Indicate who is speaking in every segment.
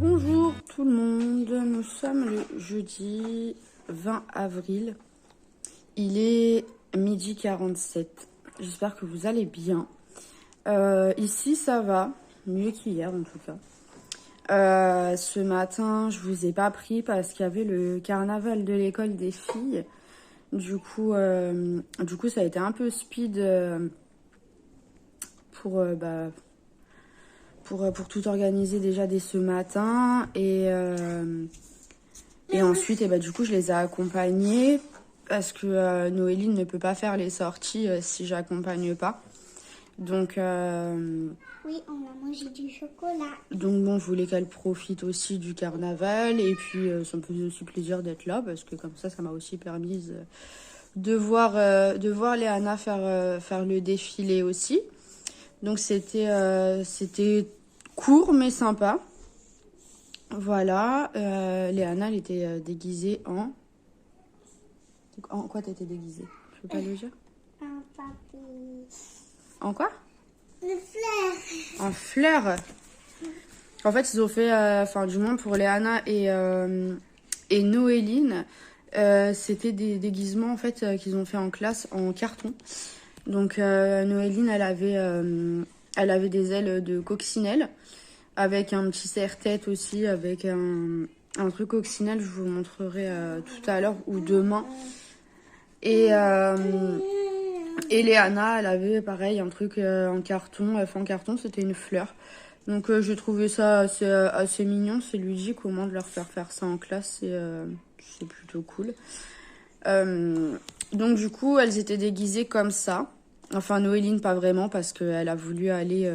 Speaker 1: Bonjour tout le monde, nous sommes le jeudi 20 avril, il est 12h47, j'espère que vous allez bien. Ici ça va, mieux qu'hier en tout cas. Ce matin je vous ai pas pris parce qu'il y avait le carnaval de l'école des filles, du coup ça a été un peu speed pour tout organiser déjà dès ce matin et ensuite du coup je les ai accompagnés parce que Noéline ne peut pas faire les sorties si j'accompagne pas, donc
Speaker 2: oui, on a mangé du chocolat.
Speaker 1: Donc bon, je voulais qu'elle profite aussi du carnaval et puis ça me faisait aussi plaisir d'être là parce que comme ça m'a aussi permis de voir Léana faire le défilé aussi. Donc c'était court mais sympa. Voilà, Léana elle était déguisée en... En quoi t'étais déguisée? Je peux pas le dire.
Speaker 2: Un papy.
Speaker 1: En quoi?
Speaker 2: Le fleur.
Speaker 1: En fleurs. En fait, ils ont fait, du moins pour Léana et Noéline, c'était des déguisements en fait qu'ils ont fait en classe en carton. Donc Noéline, elle avait des ailes de coccinelle avec un petit serre-tête aussi, avec un truc coccinelle. Je vous montrerai tout à l'heure ou demain. Et Léana, elle avait pareil un truc en carton, c'était une fleur. Donc j'ai trouvé ça assez mignon, c'est ludique au moins de leur faire ça en classe, c'est plutôt cool. Donc du coup, elles étaient déguisées comme ça. Enfin, Noéline pas vraiment parce qu'elle a voulu aller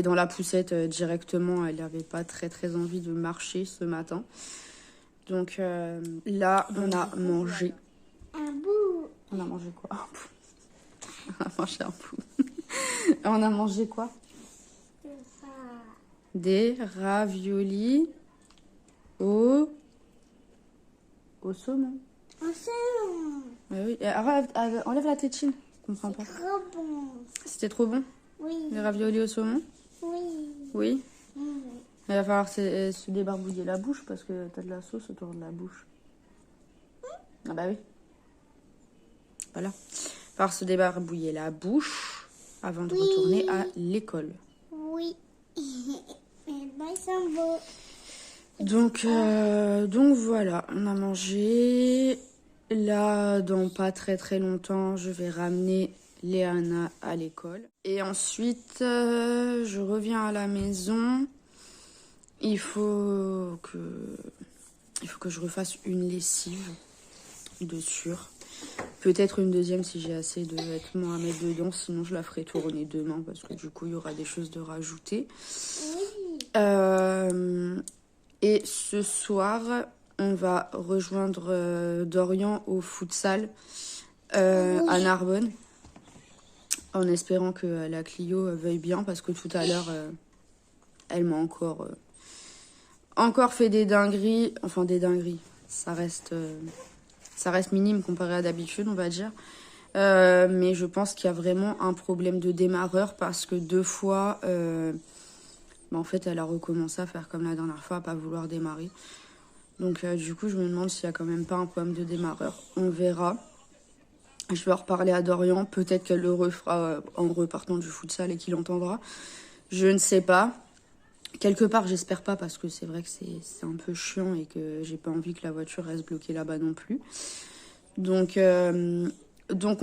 Speaker 1: dans la poussette directement. Elle n'avait pas très envie de marcher ce matin. Donc là, on a mangé.
Speaker 2: Un bout.
Speaker 1: On a mangé quoi? Un bout. On a mangé un bout. On a mangé quoi? Des raviolis au saumon.
Speaker 2: Au saumon.
Speaker 1: Oui. Enlève la tétine. Je comprends pas.
Speaker 2: Trop bon.
Speaker 1: C'était trop bon?
Speaker 2: Oui.
Speaker 1: Les raviolis au saumon?
Speaker 2: Oui.
Speaker 1: Oui.
Speaker 2: Oui.
Speaker 1: Il va falloir se débarbouiller la bouche parce que t'as de la sauce autour de la bouche. Ah bah oui. Voilà. Il va falloir se débarbouiller la bouche avant de retourner à l'école.
Speaker 2: Oui. Mais bye Sambo.
Speaker 1: Donc voilà, on a mangé. Là, dans pas très longtemps, je vais ramener Léana à l'école. Et ensuite, je reviens à la maison. Il faut que je refasse une lessive de sûr. Peut-être une deuxième si j'ai assez de vêtements à mettre dedans. Sinon, je la ferai tourner demain parce que du coup, il y aura des choses de rajouter.
Speaker 2: Oui.
Speaker 1: Et ce soir, on va rejoindre Dorian au futsal à Narbonne. En espérant que la Clio veuille bien parce que tout à l'heure, elle m'a encore fait des dingueries. Enfin, des dingueries. Ça reste minime comparé à d'habitude, on va dire. Mais je pense qu'il y a vraiment un problème de démarreur parce que 2 fois... en fait, elle a recommencé à faire comme la dernière fois, à pas vouloir démarrer. Donc, du coup, je me demande s'il y a quand même pas un problème de démarreur. On verra. Je vais en reparler à Dorian. Peut-être qu'elle le refera en repartant du futsal et qu'il entendra. Je ne sais pas. Quelque part, j'espère pas parce que c'est vrai que c'est un peu chiant et que j'ai pas envie que la voiture reste bloquée là-bas non plus. Donc on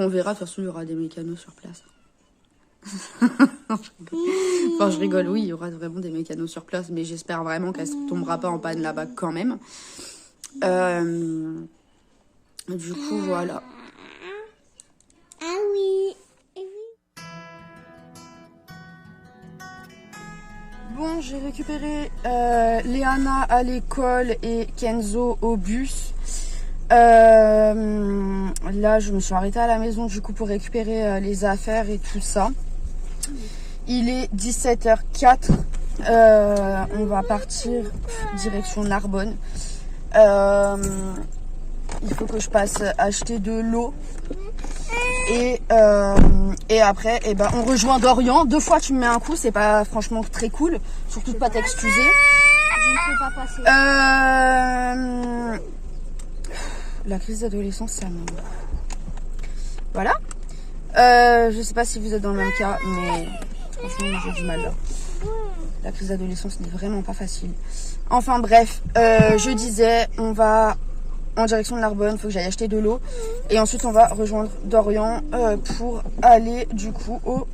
Speaker 1: verra. De toute façon, il y aura des mécanos sur place. Enfin, je rigole, oui, il y aura vraiment des mécanos sur place, mais j'espère vraiment qu'elle ne tombera pas en panne là-bas quand même. Du coup, voilà.
Speaker 2: Ah oui.
Speaker 1: Bon, j'ai récupéré Léana à l'école et Kenzo au bus. Là, je me suis arrêtée à la maison du coup pour récupérer les affaires et tout ça. Il est 17h04. On va partir direction Narbonne. Il faut que je passe acheter de l'eau. Et après, on rejoint Dorian. 2 fois, tu me mets un coup. C'est pas franchement très cool. Surtout de pas t'excuser.
Speaker 2: Je ne peux pas passer.
Speaker 1: La crise d'adolescence, ça me... Voilà. Je sais pas si vous êtes dans le même cas, mais franchement, moi, j'ai du mal là. La crise d'adolescence n'est vraiment pas facile. Enfin bref, je disais, on va en direction de Narbonne, il faut que j'aille acheter de l'eau. Et ensuite, on va rejoindre Dorian pour aller du coup au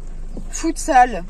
Speaker 1: futsal.